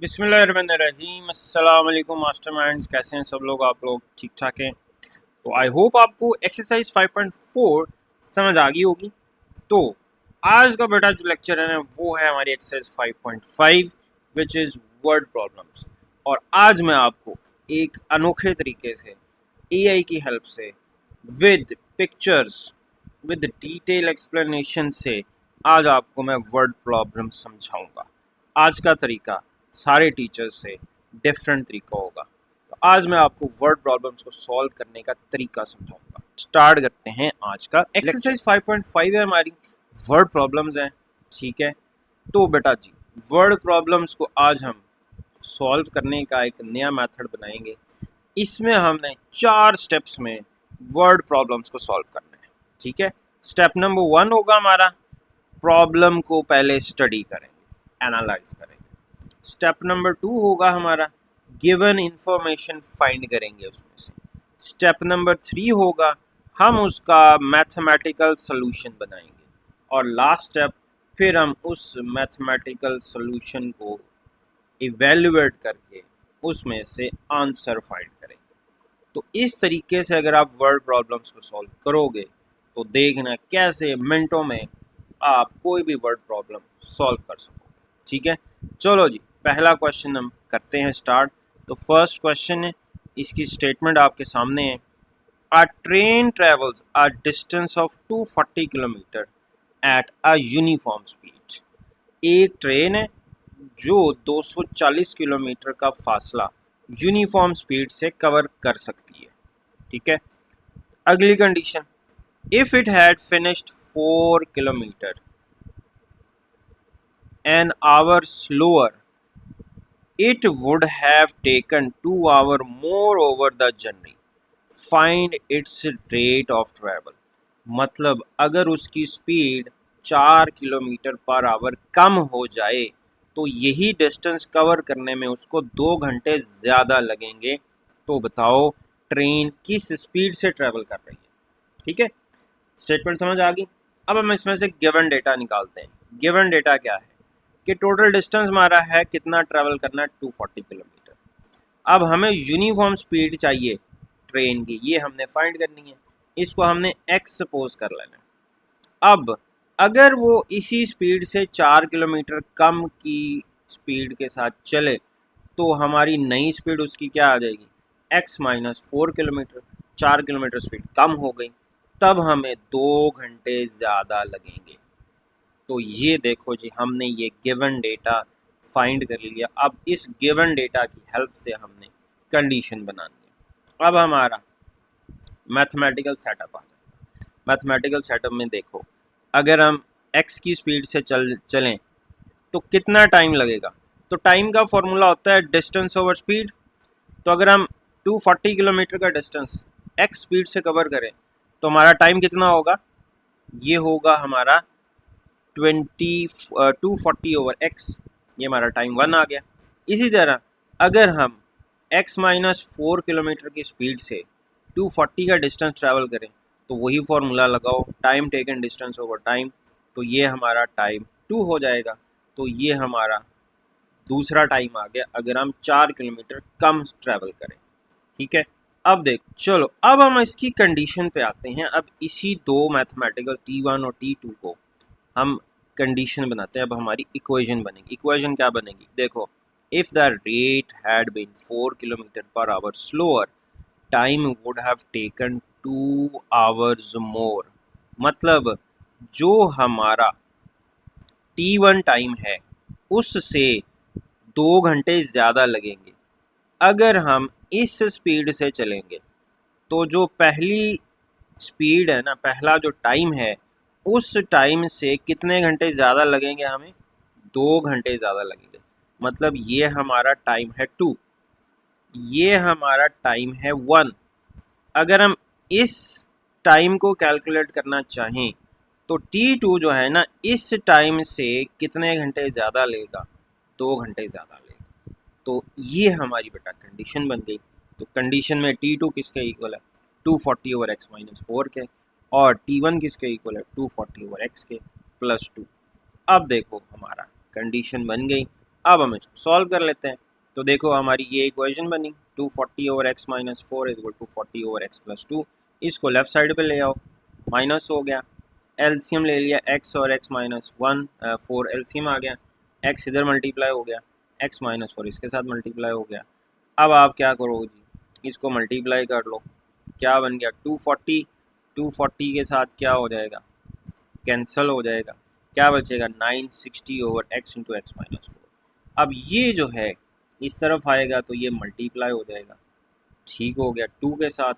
बिस्मिल्लाहिर्रहमानिर्रहीम। अस्सलाम वालेकुम मास्टरमाइंड्स, कैसे हैं सब लोग? आप लोग ठीक ठाक हैं? तो आई होप आपको एक्सरसाइज 5.4 समझ आ गई होगी। तो आज का बेटा जो लेक्चर है ना वो है हमारी exercise 5.5 which is word problems. और आज मैं आपको एक अनोखे तरीके से एआई की हेल्प से with pictures with detail explanation से आज आपको मैं वर्ड प्रॉब्लम समझाऊंगा। आज का तरीका सारे टीचर्स से डिफरेंट तरीका होगा। तो आज मैं आपको वर्ड प्रॉब्लम्स को सॉल्व करने का तरीका समझाऊंगा। स्टार्ट करते हैं आज का एक्सरसाइज 5.5 है हमारी, वर्ड प्रॉब्लम्स हैं। ठीक है, तो बेटा जी वर्ड प्रॉब्लम्स को आज हम सॉल्व करने का एक नया मेथड बनाएंगे। इसमें हमने 4 स्टेप्स में वर्ड प्रॉब्लम्स को सॉल्व करना है। ठीक है, स्टेप नंबर 1 होगा हमारा प्रॉब्लम को पहले स्टडी करेंगे, एनालाइज करेंगे। स्टेप नंबर 2 होगा हमारा गिवन इंफॉर्मेशन फाइंड करेंगे उसमें से। स्टेप नंबर 3 होगा हम उसका मैथमेटिकल सॉल्यूशन बनाएंगे। और लास्ट स्टेप फिर हम उस मैथमेटिकल सॉल्यूशन को इवेल्युएट करके उसमें से आंसर फाइंड करेंगे। तो इस तरीके से अगर आप वर्ड प्रॉब्लम्स को सॉल्व करोगे तो देखना कैसे मिनटों में आप कोई भी वर्ड प्रॉब्लम सॉल्व कर सकोगे। ठीक है, चलो जी पहला क्वेश्चन हम करते हैं स्टार्ट। तो फर्स्ट क्वेश्चन है, इसकी स्टेटमेंट आपके सामने है। अ train travels a distance of 240 kilometre at a uniform speed. एक ट्रेन है जो 240 किलोमीटर का फासला यूनिफॉर्म स्पीड से कवर कर सकती है। ठीक है, अगली condition, if it had finished 4 kilometre an hour slower it would have taken 2 hours more over the journey, find its rate of travel। मतलब अगर उसकी स्पीड 4 किलोमीटर पर आवर कम हो जाए तो यही डिस्टेंस कवर करने में उसको 2 घंटे ज़्यादा लगेंगे। तो बताओ ट्रेन किस स्पीड से ट्रेवल कर रही है। ठीक है, स्टेटमेंट समझ आ गई। अब हम इसमें से गिवन डेटा निकालते हैं। गिवन डेटा क्या है कि टोटल डिस्टेंस हमारा है कितना ट्रैवल करना है, 240 किलोमीटर। अब हमें यूनिफॉर्म स्पीड चाहिए ट्रेन की, ये हमने फाइंड करनी है। इसको हमने एक्स सपोज कर लेना है। अब अगर वो इसी स्पीड से 4 किलोमीटर कम की स्पीड के साथ चले तो हमारी नई स्पीड उसकी क्या आ जाएगी, x minus 4 kilometre. 4 kilometre speed कम हो गई, तब हमें 2 घंटे ज़्यादा लगेंगे। तो ये देखो जी हमने ये गिवन डेटा फाइंड कर लिया। अब इस गिवन डेटा की हेल्प से हमने कंडीशन बनानी है। अब हमारा मैथमेटिकल सेटअप आ जाएगा। मैथमेटिकल सेटअप में देखो, अगर हम एक्स की स्पीड से चलें तो कितना टाइम लगेगा। तो टाइम का फॉर्मूला होता है डिस्टेंस ओवर स्पीड। तो अगर हम 240 किलोमीटर का डिस्टेंस एक्स स्पीड से कवर करें तो हमारा टाइम कितना होगा, ये होगा हमारा 240 ओवर एक्स, ये हमारा टाइम 1 आ गया। इसी तरह अगर हम एक्स माइनस 4 किलोमीटर की स्पीड से 240 का डिस्टेंस ट्रैवल करें तो वही फॉर्मूला लगाओ, time taken distance over time. तो ये हमारा टाइम 2 हो जाएगा। तो ये हमारा दूसरा टाइम आ गया अगर हम 4 किलोमीटर कम ट्रैवल करें। ठीक है, अब देखो चलो अब हम इसकी कंडीशन पे आते हैं। अब इसी दो मैथमेटिकल T1 और T2 को हम कंडीशन बनाते हैं। अब हमारी इक्वेशन बनेगी। इक्वेशन क्या बनेगी, देखो, if the rate had been 4 kilometre per hour slower time would have taken 2 hours more. मतलब जो हमारा T1 टाइम है उससे 2 घंटे ज़्यादा लगेंगे अगर हम इस स्पीड से चलेंगे। तो जो पहली स्पीड है ना, पहला जो टाइम है उस टाइम से कितने घंटे ज़्यादा लगेंगे हमें, 2 घंटे ज़्यादा लगेंगे। मतलब ये हमारा टाइम है 2, ये हमारा टाइम है 1। अगर हम इस टाइम को कैलकुलेट करना चाहें तो T2 जो है ना इस टाइम से कितने घंटे ज़्यादा लेगा, 2 घंटे ज़्यादा लेगा। तो ये हमारी बेटा कंडीशन बन गई। तो कंडीशन में T2 किसके इक्वल है, 240 ओवर एक्स माइनस 4 के, और T1 किसके इक्वल है, 240 ओवर एक्स के प्लस 2। अब देखो हमारा कंडीशन बन गई। अब हम इसको सॉल्व कर लेते हैं। तो देखो हमारी ये इक्वेशन बनी 240 over x minus 4 equal to 40 over x plus 2। इसको लेफ्ट साइड पे ले आओ, माइनस हो गया, एलसीएम ले लिया एक्स और एक्स माइनस 1 4 एलसीएम आ गया, एक्स इधर मल्टीप्लाई हो गया, एक्स माइनस 4 इसके साथ मल्टीप्लाई हो गया। अब आप क्या करोगे जी, इसको मल्टीप्लाई कर लो, क्या बन गया 240, 240 के साथ क्या हो जाएगा, कैंसिल हो जाएगा, क्या बचेगा 960 over x into x minus 4। अब ये जो है इस तरफ आएगा तो ये मल्टीप्लाई हो जाएगा, ठीक हो गया 2 के साथ,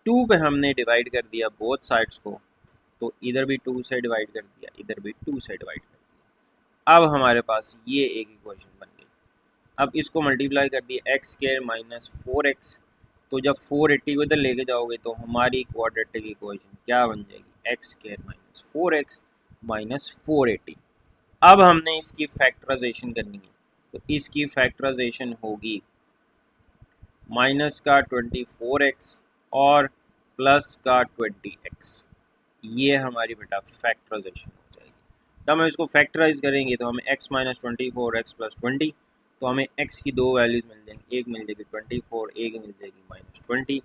2 पे हमने डिवाइड कर दिया बोथ साइड्स को, तो इधर भी 2 से डिवाइड कर दिया, इधर भी 2 से डिवाइड कर दिया। अब हमारे पास ये एक इक्वेशन बन गई। अब इसको मल्टीप्लाई कर दिया एक्स स्क्वायर माइनस 4x, तो जब 480 को इधर लेके जाओगे तो हमारी क्वाड्रेटिक इक्वेशन क्या बन जाएगी, x square minus 4x minus 480। अब हमने इसकी फैक्टराइजेशन करनी है, तो इसकी फैक्टराइजेशन होगी माइनस का 24x और प्लस का 20x, ये हमारी बेटा फैक्टराइजेशन हो जाएगी। जब हम इसको फैक्टराइज करेंगे तो हमें x माइनस 24 एक्स प्लस 20, तो हमें x की दो वैल्यूज़ मिल जाएंगी, एक मिल जाएगी 24, एक मिल जाएगी माइनस 20।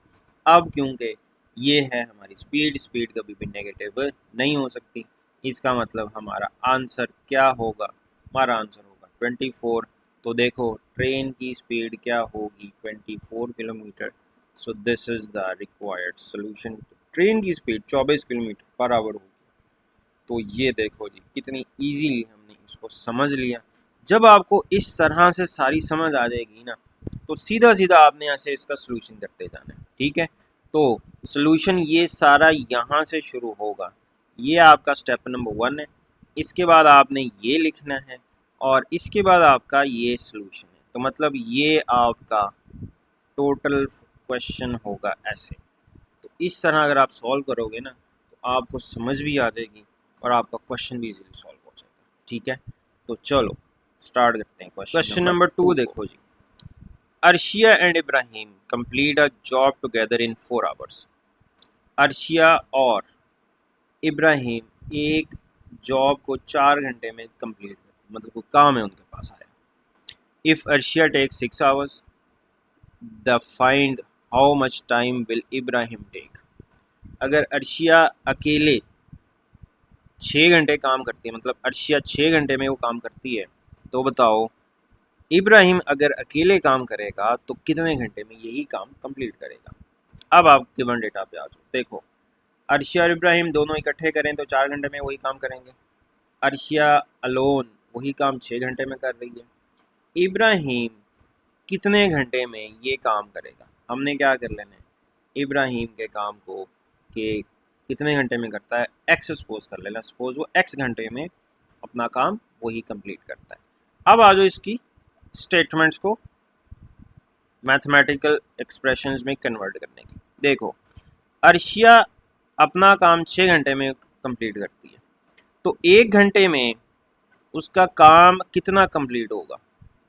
अब क्योंकि ये है हमारी स्पीड, स्पीड कभी भी नेगेटिव नहीं हो सकती, इसका मतलब हमारा आंसर क्या होगा, हमारा आंसर होगा 24। तो देखो ट्रेन की स्पीड क्या होगी 24 kilometre, so this is the required solution. Train की स्पीड 24 किलोमीटर पर आवर होगी। तो ये देखो जी कितनी इजीली हमने इसको समझ लिया। जब आपको इस तरह से सारी समझ आ जाएगी ना, तो सीधा सीधा आपने ऐसे इसका सोल्यूशन करते जाना है, ठीक है। तो सोल्यूशन ये सारा यहाँ से शुरू होगा, ये आपका स्टेप नंबर 1 है। इसके बाद आपने ये लिखना है और इसके बाद आपका ये सोल्यूशन है। तो मतलब ये आपका टोटल क्वेश्चन होगा ऐसे। तो इस तरह अगर आप सॉल्व करोगे ना तो आपको समझ भी आ जाएगी और आपका क्वेश्चन भी इजीली सॉल्व हो जाएगा, ठीक है। तो चलो स्टार्ट करते हैं। क्वेश्चन नंबर 2 देखो जी, Arshia and Ibrahim complete a job together in 4 hours. Arshia और इब्राहिम एक जॉब को 4 घंटे में कंप्लीट करते, मतलब कोई काम है उनके पास आया। If Arshia take 6 hours, the find how much time will Ibrahim take. अगर अर्शिया अकेले 6 घंटे काम करती है, मतलब अर्शिया 6 घंटे में वो काम करती है, तो बताओ इब्राहिम अगर अकेले काम करेगा तो कितने घंटे में यही काम कंप्लीट करेगा। अब आप गिवन डेटा पे आ जाओ, देखो अर्शिया और इब्राहिम दोनों इकट्ठे करें तो 4 घंटे में वही काम करेंगे। अर्शिया अलोन वही काम 6 घंटे में कर रही है। इब्राहिम कितने घंटे में ये काम करेगा, हमने क्या कर लेना है, इब्राहिम के काम को कि कितने घंटे में करता है एक्स सपोज कर लेना, सपोज वो एक्स घंटे में अपना काम वही कंप्लीट करता है। अब आ जाओ इसकी स्टेटमेंट्स को मैथमेटिकल एक्सप्रेशंस में कन्वर्ट करने की। देखो अर्शिया अपना काम 6 घंटे में कंप्लीट करती है, तो 1 घंटे में उसका काम कितना कंप्लीट होगा,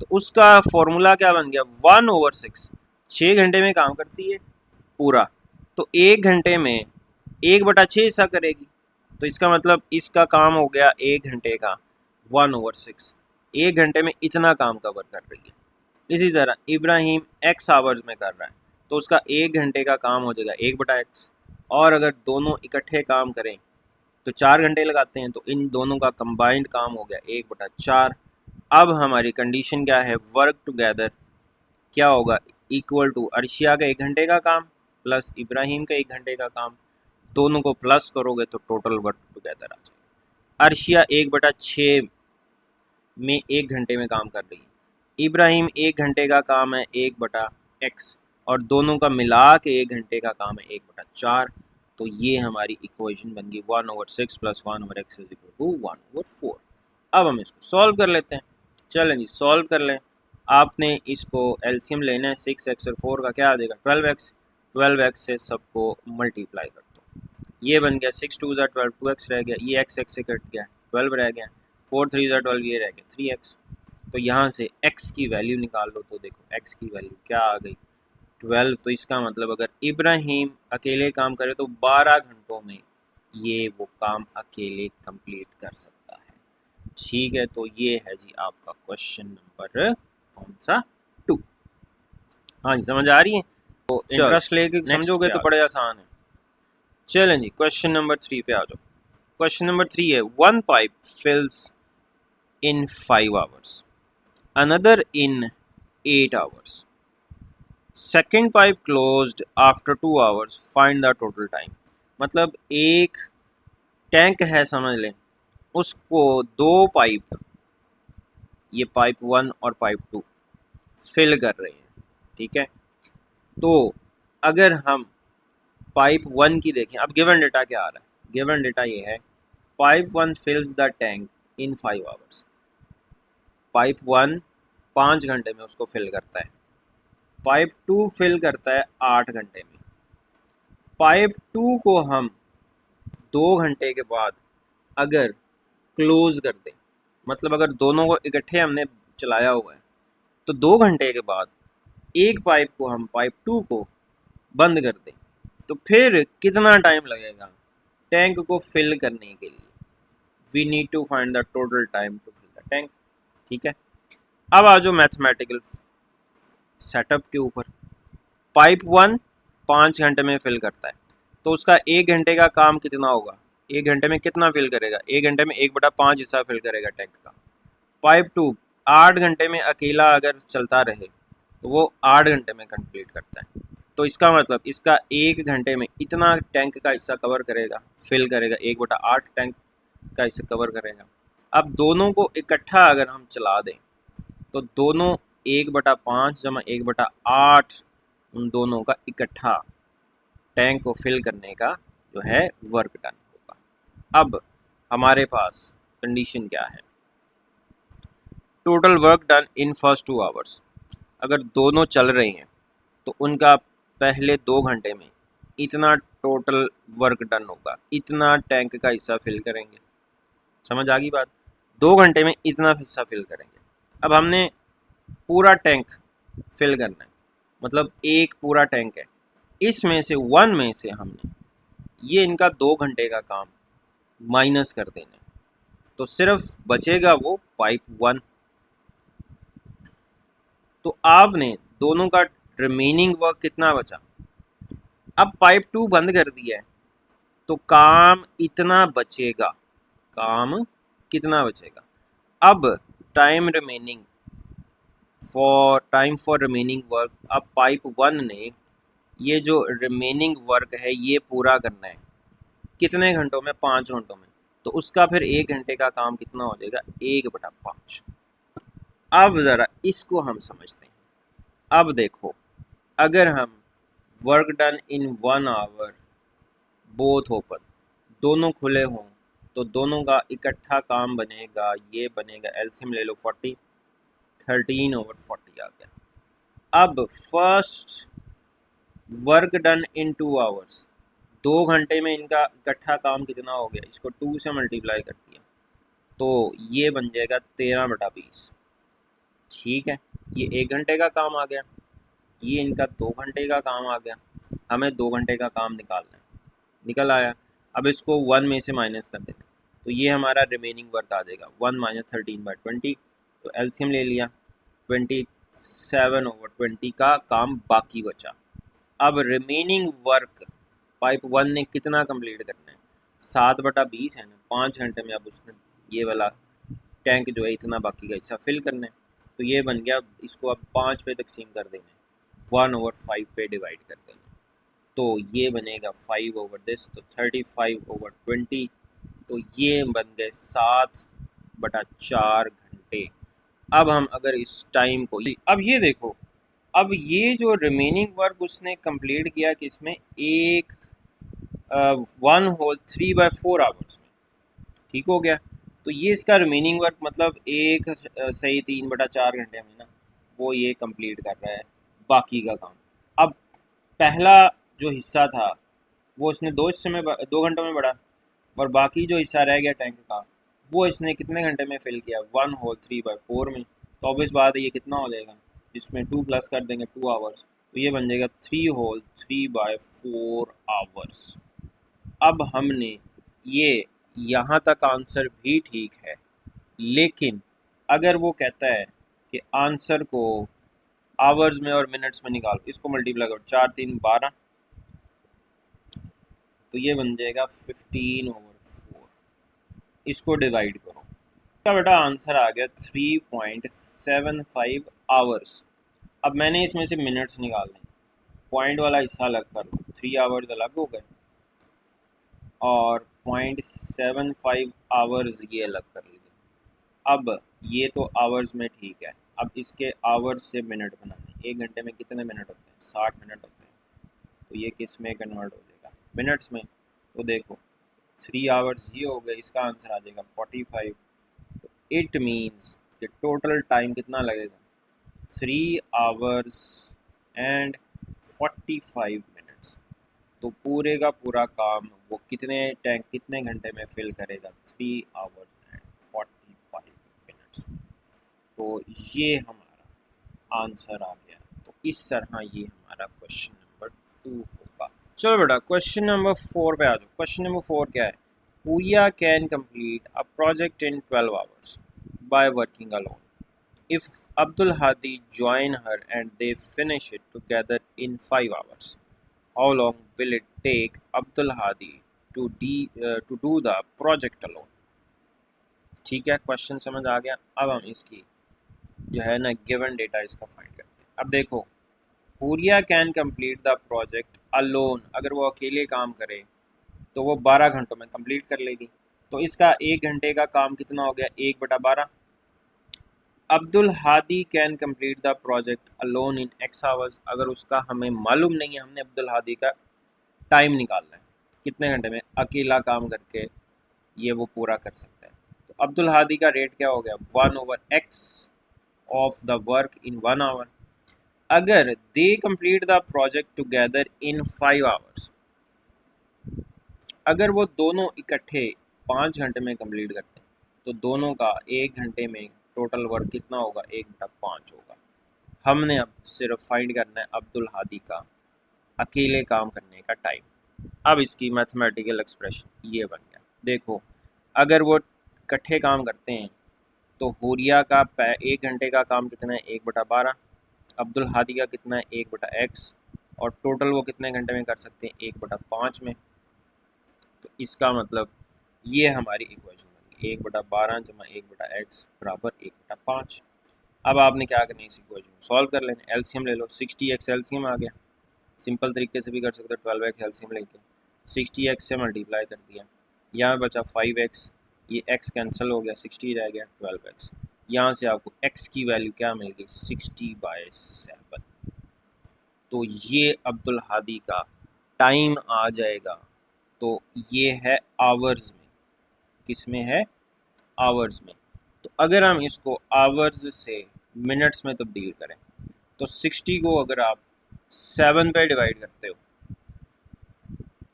तो उसका फॉर्मूला क्या बन गया 1/6। 6 घंटे में काम करती है पूरा, तो 1 घंटे में 1/6 ऐसा करेगी, तो इसका मतलब इसका काम हो गया 1 घंटे का 1/6। 1 घंटे में इतना काम कवर कर रही है। इसी तरह इब्राहिम एक्स आवर्स में कर रहा है, तो उसका 1 घंटे का काम हो जाएगा 1/x। और अगर दोनों इकट्ठे काम करें तो 4 घंटे लगाते हैं, तो इन दोनों का कंबाइंड काम हो गया 1/4। अब हमारी कंडीशन क्या है, वर्क टुगेदर क्या होगा, इक्वल टू अर्शिया का 1 घंटे का काम प्लस इब्राहिम का 1 घंटे का काम, दोनों को प्लस करोगे तो टोटल वर्क टुगेदर आ जाएगा। अर्शिया 1/6 में 1 घंटे में काम कर रही है, इब्राहिम 1 घंटे का काम है 1/x, और दोनों का मिला के 1 घंटे का काम है 1/4। तो ये हमारी इक्वेशन बन गई 1/6 plus 1/x is equal to 1/4। अब हम इसको सॉल्व कर लेते हैं। चलें जी सॉल्व कर लें। आपने इसको एलसीएम लेना है, 6x और 4 का क्या आ जाएगा 12x। 12x से सबको मल्टीप्लाई कर दो, ये बन गया 6 2 12, 2x रह गया, ये x से कट गया 12 रह गया, 4 3 12, ये रह गया 3x। तो यहाँ से x की वैल्यू निकाल लो, तो देखो x की वैल्यू क्या आ गई 12। तो इसका मतलब अगर इब्राहिम अकेले काम करे तो 12 घंटों में ये वो काम अकेले कंप्लीट कर सकता है। ठीक है, तो ये है जी आपका क्वेश्चन नंबर कौन सा 2। हाँ जी, समझ आ रही है। तो इंटरेस्ट लेके समझोगे तो बड़े आसान है। चलें जी, क्वेश्चन नंबर 3 पे आ जाओ। क्वेश्चन नंबर 3 है, one pipe fills in 5 hours, another in 8 hours, second pipe closed after 2 hours, find the total time. मतलब एक टैंक है समझ लें, उसको दो पाइप, ये पाइप 1 और पाइप 2 फिल कर रहे हैं, ठीक है। तो अगर हम पाइप 1 की देखें, अब गिवन डेटा क्या आ रहा है, गिवन डेटा ये है pipe 1 फिल्स the tank in 5 hours. Pipe 1 5 घंटे में उसको फिल करता है, पाइप 2 फिल करता है 8 घंटे में। पाइप 2 को हम 2 घंटे के बाद अगर क्लोज कर दें, मतलब अगर दोनों को इकट्ठे हमने चलाया हुआ है, तो 2 घंटे के बाद एक पाइप को हम पाइप 2 को बंद कर दें, तो फिर कितना टाइम लगेगा टैंक को फिल करने के लिए। We need to find the total time to fill the tank, ठीक है। अब आ जाओ मैथमेटिकल सेटअप के ऊपर। पाइप 1 5 घंटे में फिल करता है, तो उसका 1 घंटे का काम कितना होगा, 1 घंटे में कितना फिल करेगा, 1 घंटे में 1/5 हिस्सा फिल करेगा टैंक का। पाइप 2 8 घंटे में अकेला अगर चलता रहे तो वो 8 घंटे में कंप्लीट करता है। तो इसका मतलब इसका 1 घंटे में इतना टैंक का हिस्सा कवर करेगा, फिल करेगा, 1/8 टैंक का हिस्सा कवर करेगा। अब दोनों को इकट्ठा अगर हम चला दें, तो दोनों 1/5 जमा 1/8 उन दोनों का इकट्ठा टैंक को फिल करने का जो है वर्क डन होगा। अब हमारे पास कंडीशन क्या है, total work done in first 2 hours. अगर दोनों चल रहे हैं तो उनका पहले 2 घंटे में इतना टोटल वर्क डन होगा, इतना टैंक का हिस्सा फिल करेंगे। समझ आ गई बात, 2 घंटे में इतना हिस्सा फिल करेंगे। अब हमने पूरा टैंक फिल करना है, मतलब एक पूरा टैंक है, इसमें से 1 में से हमने ये इनका 2 घंटे का काम माइनस कर देना है, तो सिर्फ बचेगा वो पाइप 1। तो आपने दोनों का रिमेनिंग वर्क कितना बचा, अब पाइप 2 बंद कर दिया है तो काम इतना बचेगा, काम कितना बचेगा। अब टाइम फॉर रिमेनिंग वर्क, अब पाइप 1 ने ये जो रिमेनिंग वर्क है ये पूरा करना है कितने घंटों में, 5 घंटों में। तो उसका फिर 1 घंटे का काम कितना हो जाएगा, 1/5। अब ज़रा इसको हम समझते हैं। अब देखो, अगर हम work done in 1 hour both open, दोनों खुले हों, तो दोनों का इकट्ठा काम बनेगा, ये बनेगा, एलसीएम ले लो 40, 13/40 आ गया। अब फर्स्ट वर्क डन इन 2 आवर्स, 2 घंटे में इनका इकट्ठा काम कितना हो गया, इसको 2 से मल्टीप्लाई कर दिया तो ये बन जाएगा 13/20, ठीक है। ये 1 घंटे का काम आ गया, ये इनका 2 घंटे का काम आ गया। हमें 2 घंटे का काम निकालना है, निकल आया। अब इसको 1 में से माइनस कर देते, तो ये हमारा रिमेनिंग वर्क आ जाएगा 1 - 13/20। तो एलसीएम ले लिया, 27/20 का काम बाकी बचा। अब रिमेनिंग वर्क पाइप 1 ने कितना कंप्लीट करना है, 7/20 है ना, 5 घंटे में अब उसने ये वाला टैंक जो है इतना बाकी का हिस्सा फिल करना है। तो ये बन गया, इसको अब 5 पे तकसीम कर देना है, 1/5 पे डिवाइड कर देना है, तो ये बनेगा 5/this, तो 35/20। तो ये बन गए 7/4 घंटे। अब हम अगर इस टाइम को, अब ये देखो, अब ये जो रिमेनिंग वर्क उसने कंप्लीट किया कि इसमें 1/3/4 आवर्स में, ठीक हो गया। तो ये इसका रिमेनिंग वर्क मतलब 3/4 घंटे में ना वो ये कंप्लीट कर रहा है बाकी का काम। अब पहला जो हिस्सा था वो इसने 2 घंटों में बढ़ा, और बाकी जो हिस्सा रह गया टैंक का वो इसने कितने घंटे में फिल किया, 1/3/4 में। तो ऑब्वियस बात है ये कितना हो जाएगा, इसमें 2 प्लस कर देंगे 2 आवर्स, तो ये बन जाएगा 3/3/4 आवर्स। अब हमने ये यहाँ तक आंसर भी ठीक है, लेकिन अगर वो कहता है कि आंसर को आवर्स में और मिनट्स में निकालो, इसको मल्टीप्लाई करो, 4 3 12, तो ये बन जाएगा 15/4। इसको डिवाइड करो, इसका बेटा आंसर आ गया 3.75 आवर्स। अब मैंने इसमें से मिनट्स निकालने, पॉइंट वाला हिस्सा अलग कर लो, 3 आवर्स अलग हो गए और 0.75 आवर्स ये अलग कर लिए। अब ये तो आवर्स में ठीक है, अब इसके आवर्स से मिनट बनाने, 1 घंटे में कितने मिनट होते हैं? 60 मिनट होते हैं। तो ये किस में कन्वर्ट हो जाएगा? मिनट्स में। तो देखो 3 आवर्स ये हो गए, इसका आंसर आ जाएगा 45। तो इट मीन्स कि टोटल टाइम कितना लगेगा? 3 आवर्स एंड 45 मिनट्स। तो पूरे का पूरा काम वो कितने घंटे में फिल करेगा? 3 आवर्स एंड 45 मिनट्स। तो ये हमारा आंसर आ गया। तो इस तरह ये हमारा क्वेश्चन नंबर 2 होगा। चलो बेटा क्वेश्चन नंबर 4 पे आ जाओ। क्वेश्चन नंबर 4 क्या है? Pooya can complete a project in 12 hours by working alone. If Abdul Hadi join her and they finish it together in 5 hours, how long will it take Abdul Hadi to do the project alone? ठीक है, question समझ आ गया। अब हम इसकी जो है ना गिवन डेटा इसका फाइंड करते हैं। अब देखो, Pouria can complete the project alone, अगर वो अकेले काम करे तो वो 12 घंटों में कंप्लीट कर लेगी। तो इसका 1 घंटे का काम कितना हो गया? 1/12। Abdul Hadi can complete the project alone in x hours, अगर उसका हमें मालूम नहीं है, हमने अब्दुल हादी का टाइम निकालना है, कितने घंटे में अकेला काम करके ये वो पूरा कर सकता है। तो अब्दुल हादी का रेट क्या हो गया? 1/x of the work in 1 hour. अगर they complete the project together in 5 hours, अगर वो दोनों इकट्ठे 5 घंटे में कंप्लीट करते हैं तो दोनों का 1 घंटे में टोटल वर्क कितना होगा? 1/5 होगा। हमने अब सिर्फ फाइंड करना है अब्दुल हादी का अकेले काम करने का टाइम। अब इसकी मैथमेटिकल एक्सप्रेशन ये बन गया। देखो, अगर वो इकट्ठे काम करते हैं तो हुरिया का 1 घंटे का काम कितना है? 1/12। अब्दुल हादी का कितना है? 1/x। और टोटल वो कितने घंटे में कर सकते हैं? 1/5 में। तो इसका मतलब ये हमारी इक्वेशन बन गई, 1/12 जमा 1/x बराबर 1/5। अब आपने क्या करना है? इस इक्वेशन को सॉल्व कर लेना, एलसीएम ले लो। 60x एलसीएम आ गया, सिंपल तरीके से भी कर सकते हो, 12x एलसीएम लेके 60x से मल्टीप्लाई कर दिया, यहाँ बचा 5x, ये x कैंसिल हो गया, 60 रह गया, 12x। यहाँ से आपको x की वैल्यू क्या मिल गई? 60/7। तो ये अब्दुल हादी का टाइम आ जाएगा। तो ये है आवर्स में, किस में है? आवर्स में। तो अगर हम इसको आवर्स से मिनट्स में तब्दील करें तो 60 को अगर आप 7 पे डिवाइड करते हो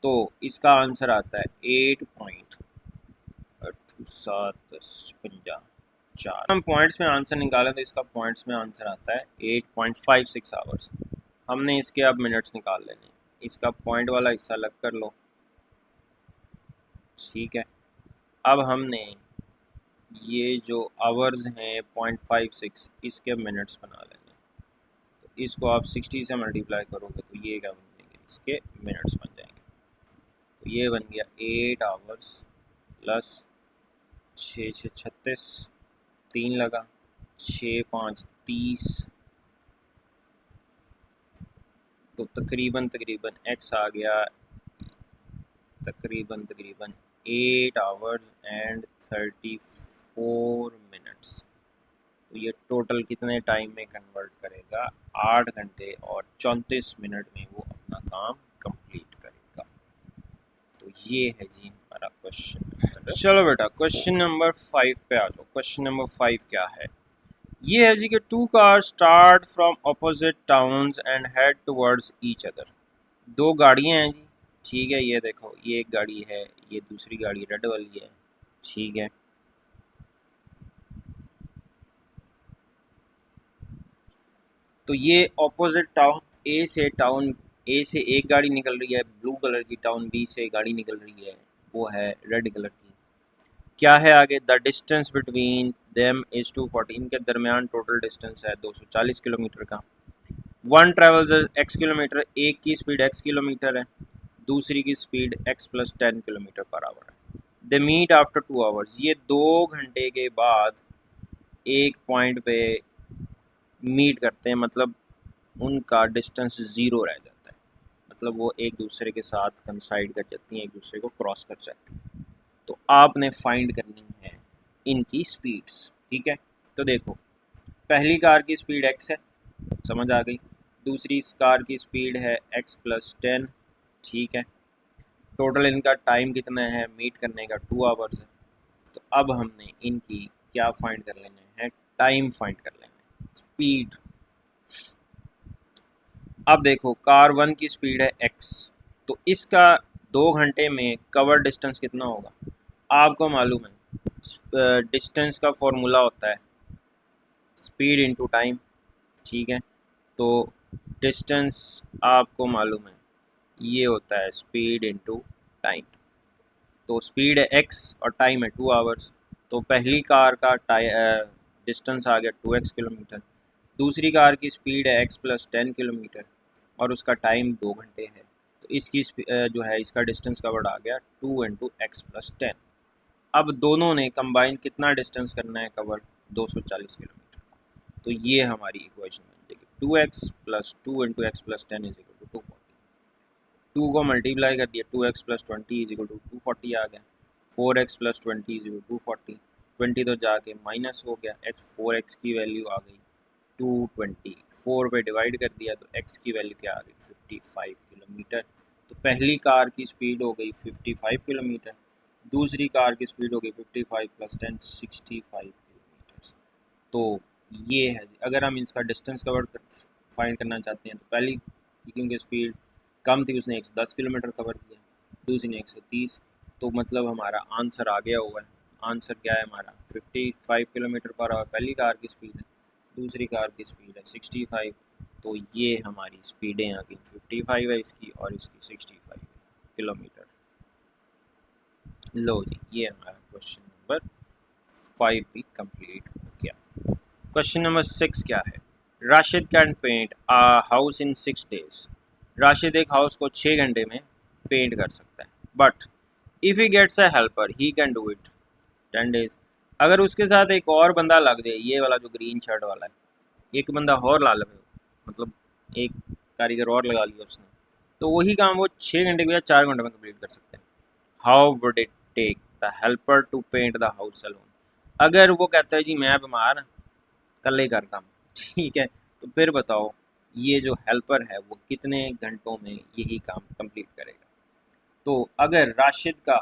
तो इसका आंसर आता है 8.754। हम पॉइंट्स में आंसर निकालें तो इसका पॉइंट्स में आंसर आता है 8.56 आवर्स। हमने इसके अब मिनट्स निकाल लेने, इसका पॉइंट वाला हिस्सा अलग कर लो, ठीक है। अब हमने ये जो आवर्स हैं 0.56, इसके मिनट्स बना लेने। तो इसको आप 60 से मल्टीप्लाई करोगे तो ये क्या बन जाएंगे? इसके मिनट्स बन जाएंगे। तो ये बन गया 8 आवर्स प्लस 6 6 36, 3 लगा, 6 5 30, तो तकरीबन x आ गया तकरीबन 8 आवर्स एंड 34 मिनट्स। तो ये टोटल कितने टाइम में कन्वर्ट करेगा? 8 घंटे और 34 मिनट में वो अपना काम कंप्लीट करेगा। तो ये है जी हमारा क्वेश्चन। चलो बेटा क्वेश्चन नंबर 5 पे आ जाओ। क्वेश्चन नंबर 5 क्या है? ये है जी कि 2 cars start from opposite towns and head towards each other. 2 गाड़ियाँ हैं जी, ठीक है। ये देखो, ये एक गाड़ी है, ये दूसरी गाड़ी रेड वाली है, ठीक है। तो ये ऑपोजिट टाउन ए से एक गाड़ी निकल रही है ब्लू कलर की, टाउन बी से गाड़ी निकल रही है वो है रेड कलर की। क्या है आगे, the distance between them is 240, इनके दरमियान टोटल डिस्टेंस है 240 किलोमीटर का। वन ट्रेवल्स एक्स किलोमीटर, एक की स्पीड एक्स किलोमीटर है, दूसरी की speed x plus 10 kilometre per hour है। दे मीट आफ्टर 2 आवर्स, ये 2 घंटे के बाद एक पॉइंट पे मीट करते हैं, मतलब उनका डिस्टेंस ज़ीरो रह जाता है, मतलब वो एक दूसरे के साथ कंसाइड कर जाती हैं, एक दूसरे को क्रॉस कर जाती हैं। तो आपने फाइंड करनी है इनकी स्पीड्स, ठीक है। तो देखो, पहली कार की स्पीड x है, समझ आ गई। दूसरी कार की स्पीड है x प्लस 10, ठीक है। टोटल इनका टाइम कितना है मीट करने का, 2 आवर्स है। तो अब हमने इनकी क्या फाइंड कर लेना है, टाइम फाइंड कर लेना है, स्पीड। अब देखो, कार 1 की स्पीड है x, तो इसका 2 घंटे में कवर डिस्टेंस कितना होगा, आपको मालूम है डिस्टेंस का फॉर्मूला होता है स्पीड इंटू टाइम, ठीक है। तो डिस्टेंस आपको मालूम है ये होता है स्पीड इंटू टाइम। तो स्पीड है x और टाइम है 2 आवर्स, तो पहली कार का डिस्टेंस आ गया 2x किलोमीटर, दूसरी कार की स्पीड है x प्लस 10 किलोमीटर और उसका टाइम 2 घंटे है। तो इसकी जो है इसका डिस्टेंस कवर्ड आ गया 2 इंटू एक्स प्लस 10। अब दोनों ने कंबाइन कितना डिस्टेंस करना है कवर, 240 किलोमीटर। तो ये हमारी इक्वेशन बन जाएगी 2x plus 2 into x plus 10 is equal to 240। 2 को मल्टीप्लाई कर दिया, 2x plus 20 is equal to 240 आ गया। 4x plus 20 is equal to 240, 20 तो जाके माइनस हो गया, x 4x की वैल्यू आ गई 220, 4 पे डिवाइड कर दिया तो x की वैल्यू क्या आ गई 55 किलोमीटर। तो पहली कार की स्पीड हो गई 55 किलोमीटर, दूसरी कार की स्पीड हो गई 55 प्लस 10 65 किलोमीटर। तो ये है, अगर हम इसका डिस्टेंस कवर फाइंड करना चाहते हैं तो पहली क्योंकि स्पीड कम थी उसने 110 किलोमीटर कवर किया, दूसरी ने 130, तो मतलब हमारा आंसर आ गया हुआ है। आंसर क्या है हमारा 55 किलोमीटर पर आवर पहली कार की स्पीड है, दूसरी कार की स्पीड है 65। तो ये हमारी स्पीडें आ गई 55 है इसकी और इसकी 65 किलोमीटर। लो जी, ये हमारा क्वेश्चन नंबर 5 भी कंप्लीट हो गया। क्वेश्चन नंबर 6 क्या है, Rashid can paint a house in 6 days। Rashid एक हाउस को 6 घंटे में पेंट कर सकता है, but if he gets a helper he can do it 10 days। अगर उसके साथ एक और बंदा लग जाए, ये वाला जो ग्रीन शर्ट वाला है, एक बंदा और ला लगे, मतलब एक कारीगर और लगा लिया उसने, तो वही काम वो 6 घंटे के या 4 घंटे में कंप्लीट कर सकते हैं। How would it take the helper to paint the house alone. अगर वो कहता है जी मैं बीमार, कल ही कर काम, ठीक है, तो फिर बताओ ये जो हेल्पर है वो कितने घंटों में यही काम कंप्लीट करेगा। तो अगर राशिद का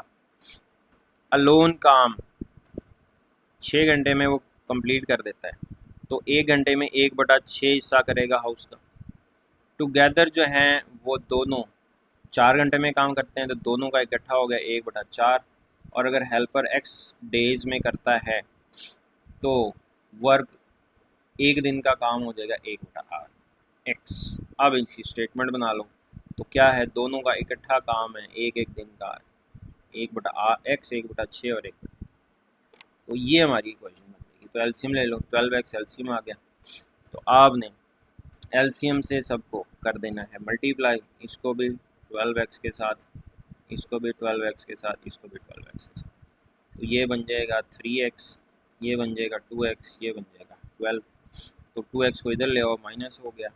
अलोन काम 6 घंटे में वो कंप्लीट कर देता है, तो 1 घंटे में 1/6 हिस्सा करेगा हाउस का। टुगेदर जो हैं वो दोनों 4 घंटे में काम करते हैं, तो दोनों का इकट्ठा हो गया 1/4। और अगर हेल्पर x डेज में करता है तो वर्क एक दिन का काम हो जाएगा 1/8x। अब इनकी स्टेटमेंट बना लो, तो क्या है, दोनों का इकट्ठा काम है एक एक दिन का 1/x 1/6 और 1। तो ये हमारी इक्वेशन बन जाएगी। तो एलसीएम ले लो, 12x एलसीएम आ गया, तो आपने एलसीएम से सबको कर देना है मल्टीप्लाई, इसको भी 12x के साथ, इसको भी 12x के साथ, इसको भी 12x के साथ। तो ये बन जाएगा 3x, ये बन जाएगा 2x, ये बन जाएगा 12। तो 2x को इधर ले आओ, माइनस हो गया,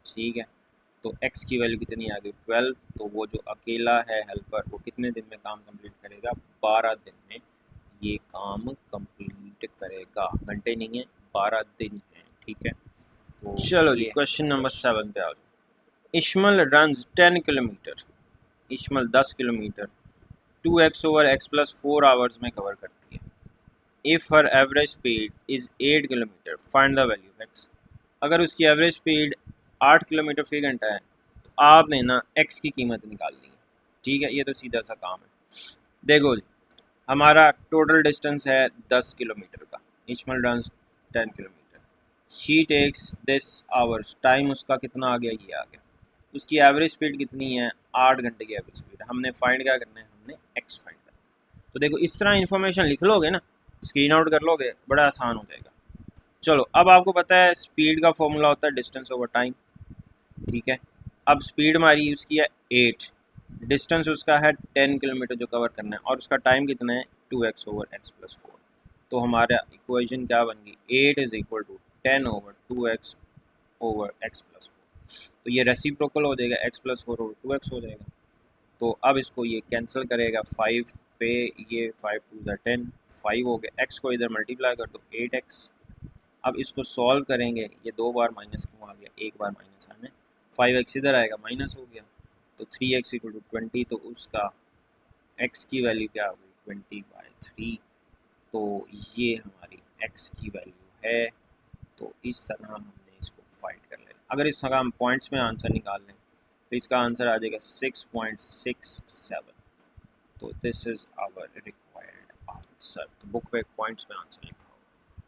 ठीक है। तो x की वैल्यू कितनी आ गई 12। तो वो जो अकेला है हेल्पर वो कितने दिन में काम कंप्लीट करेगा, 12 दिन में ये काम कंप्लीट करेगा। घंटे नहीं है, 12 दिन है, ठीक है। तो चलो जी, क्वेश्चन नंबर 7 पे आ जाओ। Ishmal runs 10 kilometre, Ishmal 10 kilometre 2x over x plus 4 hours में कवर करती है। If her average speed is 8 kilometre find the value of x। अगर उसकी एवरेज स्पीड 8 किलोमीटर फी घंटा है, तो आपने ना x की कीमत निकालनी है, ठीक है। ये तो सीधा सा काम है। देखो जी, हमारा टोटल डिस्टेंस है 10 किलोमीटर का, Ishmal runs 10 kilometre, she takes this hours, time उसका कितना आ गया, ये आ गया। उसकी एवरेज स्पीड कितनी है, 8 घंटे की एवरेज स्पीड। हमने फाइंड क्या करना है, हमने एक्स फाइंड करना है। तो देखो इस तरह इन्फॉर्मेशन लिख लोगे ना, स्क्रीन आउट कर लोगे, बड़ा आसान हो जाएगा। चलो अब आपको पता है स्पीड का फॉर्मूला होता है डिस्टेंस ओवर टाइम, ठीक है। अब स्पीड हमारी उसकी है 8, डिस्टेंस उसका है 10 किलोमीटर जो कवर करना है, और उसका टाइम कितना है 2x/x+4। तो हमारा इक्वेशन क्या बन गई, 8 इज इक्वल टू 10/2x/x+4। तो ये रेसिप्रोकल हो जाएगा, x+4/2x हो जाएगा। तो अब इसको ये कैंसिल करेगा 5 पे, ये 5 2 10, 5 हो गया, x को इधर मल्टीप्लाई कर दो 8x। अब इसको सॉल्व करेंगे, ये 2 बार माइनस क्यों आ गया, एक बार माइनस आने, 5x इधर आएगा माइनस हो गया, तो 3x इक्वल टू 20। तो उसका x की वैल्यू क्या हो गई 20/3। तो ये हमारी x की वैल्यू है। तो इस तरह हमने इसको फाइंड कर लेना। अगर इस तरह हम पॉइंट्स में आंसर निकाल लें तो इसका आंसर आ जाएगा 6.67। तो this is our required answer. तो बुक पे पॉइंट्स में आंसर लिखा होगा,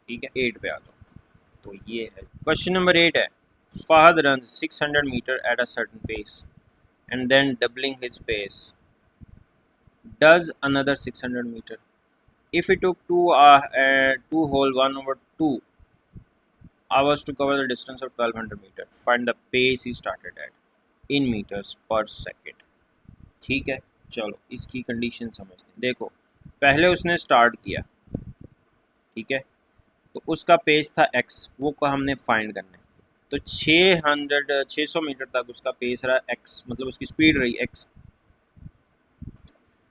ठीक है। 8 पे आ जाओ। तो ये है क्वेश्चन नंबर 8 है, Fahad runs 600 meter at a certain pace and then doubling his pace does another 600 meter. If he took two whole 1/2 hours to cover the distance of 1200 meter, find the pace he started at in meters per second. ठीक है, चलो इसकी condition समझते हैं। देखो पहले उसने start किया, ठीक है, तो उसका पेस था x, वो को हमने फाइंड करना है। तो 600 मीटर तक उसका पेस रहा x, मतलब उसकी स्पीड रही x।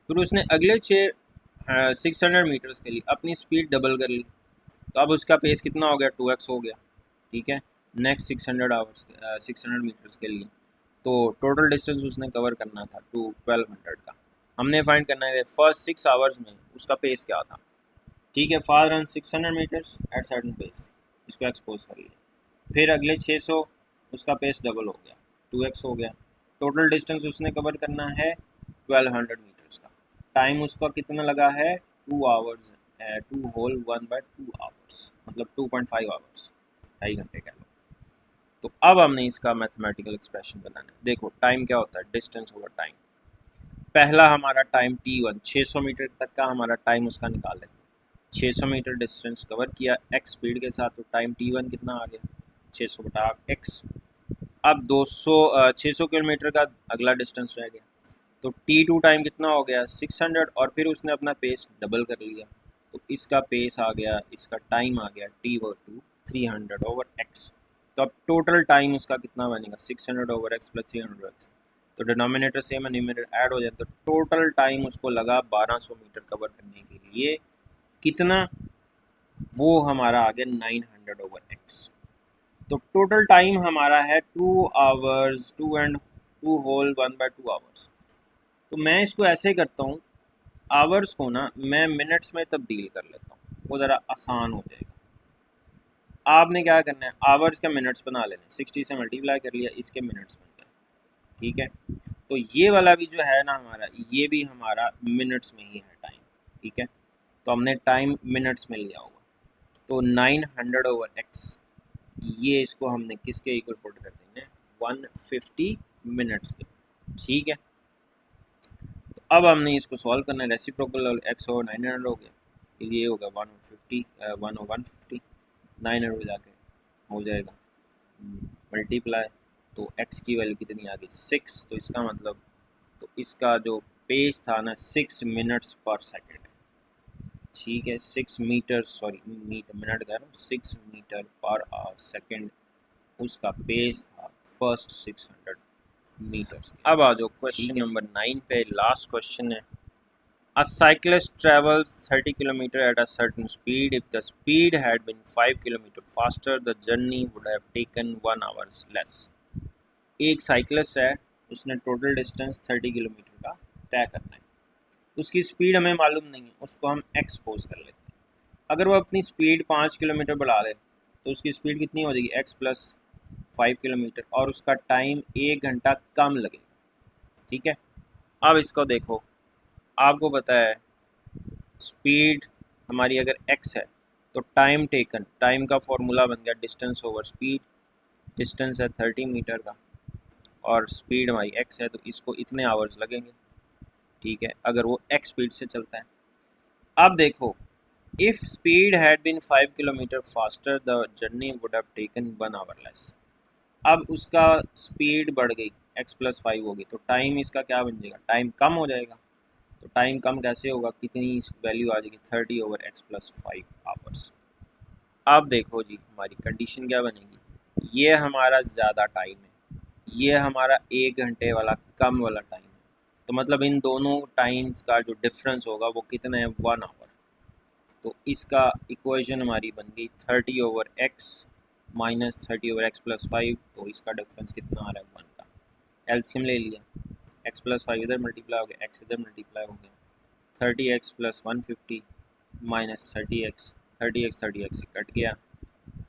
फिर उसने अगले 600 मीटर्स के लिए अपनी स्पीड डबल कर ली, तो अब उसका पेस कितना हो गया 2x हो गया, ठीक है। नेक्स्ट 600 मीटर्स के लिए तो टोटल डिस्टेंस उसने कवर करना था 1200 का। हमने फाइंड करना है फर्स्ट 6 आवर्स में उसका पेस क्या था, ठीक है। फार run 600 metres at certain pace, इसको एक्सपोज कर लिया। फिर अगले 600 उसका पेस डबल हो गया, 2x हो गया। टोटल डिस्टेंस उसने कवर करना है 1200 मीटर्स का। टाइम उसका कितना लगा है 2 आवर्स, 2 होल 1/2 आवर्स, मतलब 2.5 आवर्स, 2.5 घंटे कह लो। तो अब हमने इसका मैथमेटिकल एक्सप्रेशन बनाना है। देखो टाइम क्या होता है, डिस्टेंस ओवर टाइम। पहला हमारा टाइम t1 600 मीटर तक का हमारा टाइम उसका निकाल लेते हैं। 600 मीटर डिस्टेंस कवर किया x स्पीड के साथ, तो टाइम t1 कितना आ गया 600/x। अब 600 किलोमीटर का अगला डिस्टेंस रह गया, तो t2 टाइम कितना हो गया 600, और फिर उसने अपना पेस डबल कर लिया, तो इसका पेस आ गया, इसका टाइम आ गया t2 300/x। तो अब टोटल टाइम उसका कितना बनेगा 600/x प्लस 300/x। तो डिनोमिनेटर सेम है, न्यूमरेटर ऐड हो जाए, तो टोटल टाइम उसको लगा 1200 मीटर कवर करने के लिए। कितना, वो हमारा आ गया 900/x। तो टोटल टाइम हमारा है 2 आवर्स 2 होल 1/2 आवर्स। तो मैं इसको ऐसे करता हूँ, आवर्स को ना मैं मिनट्स में तब्दील कर लेता हूँ, वो ज़रा आसान हो जाएगा। आपने क्या करना है, आवर्स के मिनट्स बना लेने, 60 से मल्टीप्लाई कर लिया, इसके मिनट्स बन गए, ठीक है। तो ये वाला भी जो है ना हमारा, ये भी हमारा मिनट्स में ही है टाइम, ठीक है। तो हमने टाइम मिनट्स में लिया होगा, तो 900/x, ये इसको हमने किसके इक्वल पुट कर देंगे 150 मिनट्स के, ठीक है। तो अब हमने इसको सॉल्व करना है, रेसिप्रोकल x हो 900 हो गया, ये होगा 150 900 जाके हो जाएगा मल्टीप्लाई। तो x की वैल्यू कितनी आ गई 6, तो इसका मतलब, तो इसका जो पेस था ना 6 मिनट्स पर सेकेंड, ठीक है। 6 मीटर, सॉरी मिनट कह रहा हूँ, 6 मीटर पर सेकेंड उसका पेस था फर्स्ट 600 मीटर्स। अब आ जाओ क्वेश्चन नंबर 9 पे, लास्ट क्वेश्चन है। A cyclist travels 30 km at a certain speed. If the speed had been 5 km faster, the journey would have taken 1 hour less. एक cyclist है, उसने total distance 30 kilometre का तय करना है। उसकी स्पीड हमें मालूम नहीं है, उसको हम एक्सपोज कर लेते हैं। अगर वो अपनी स्पीड 5 किलोमीटर बढ़ा ले तो उसकी स्पीड कितनी हो जाएगी x प्लस 5 किलोमीटर, और उसका टाइम 1 घंटा कम लगेगा, ठीक है। अब इसको देखो, आपको पता है स्पीड हमारी अगर x है तो टाइम टेकन, टाइम का फॉर्मूला बन गया डिस्टेंस ओवर स्पीड। डिस्टेंस है 30 मीटर का और स्पीड हमारी x है, तो इसको इतने आवर्स लगेंगे, ठीक है, अगर वो x स्पीड से चलता है। अब देखो, if speed had been 5 kilometre faster the journey would have taken 1 hour less. अब उसका स्पीड बढ़ गई, x+5 होगी, तो टाइम इसका क्या बन जाएगा, टाइम कम हो जाएगा। तो टाइम कम कैसे होगा, कितनी वैल्यू आ जाएगी, 30/x+5 आवर्स। अब देखो जी, हमारी कंडीशन क्या बनेगी, ये हमारा ज़्यादा टाइम है, ये हमारा 1 घंटे वाला कम वाला टाइम है। तो मतलब इन दोनों टाइम्स का जो डिफरेंस होगा वो कितना है, 1 आवर। तो इसका इक्वेशन हमारी बन गई 30/x माइनस 30/x+5। तो इसका डिफरेंस कितना आ रहा है, 1 का। एलसीएम ले लिया, x+5 इधर मल्टीप्लाई हो गया, x इधर मल्टीप्लाई हो गया, 30x+150 माइनस 30x से कट गया,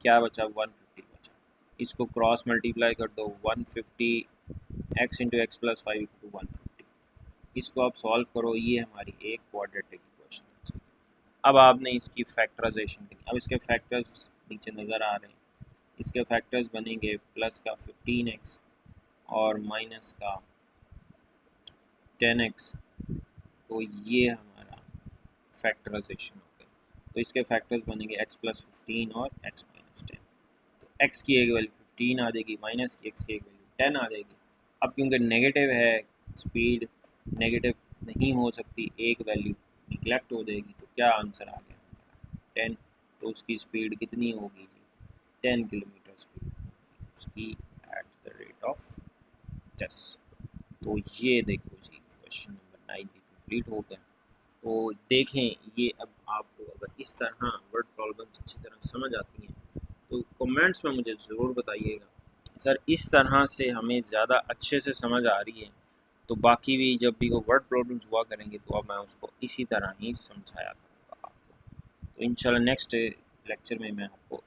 क्या बचा, 150 बचा। इसको क्रॉस मल्टीप्लाई कर दो, 150x इंटू x+5 को 150। इसको आप सॉल्व करो, ये हमारी एक क्वाड्रेटिक इक्वेशन है। अब आपने इसकी फैक्टराइजेशन की, अब इसके फैक्टर्स नीचे नज़र आ रहे हैं। इसके फैक्टर्स बनेंगे प्लस का 15x और माइनस का 10x। तो ये हमारा फैक्टराइजेशन हो गया। तो इसके फैक्टर्स बनेंगे x+15 और x-10। तो x की एक वैल्यू 15 आ जाएगी, माइनस की x की एक वैल्यू 10 आ जाएगी। अब क्योंकि नेगेटिव है, स्पीड नेगेटिव नहीं हो सकती, एक वैल्यू निगलेक्ट हो जाएगी। तो क्या आंसर आ गया हमारा, 10। तो उसकी स्पीड कितनी होगी जी, 10 किलोमीटर स्पीड होगी उसकी एट द रेट ऑफ 10। तो ये देखो जी, क्वेश्चन नंबर 9 भी कंप्लीट हो गया। तो देखें, ये अब आपको अगर इस तरह वर्ड प्रॉब्लम्स अच्छी तरह समझ आती हैं तो कमेंट्स में मुझे ज़रूर बताइएगा, सर इस तरह से हमें ज़्यादा अच्छे से समझ आ रही है। तो बाकी भी जब भी वो वर्ड प्रॉब्लम्स हुआ करेंगे तो अब मैं उसको इसी तरह ही समझाया करूँगा आपको। तो इंशाल्लाह नेक्स्ट लेक्चर में मैं आपको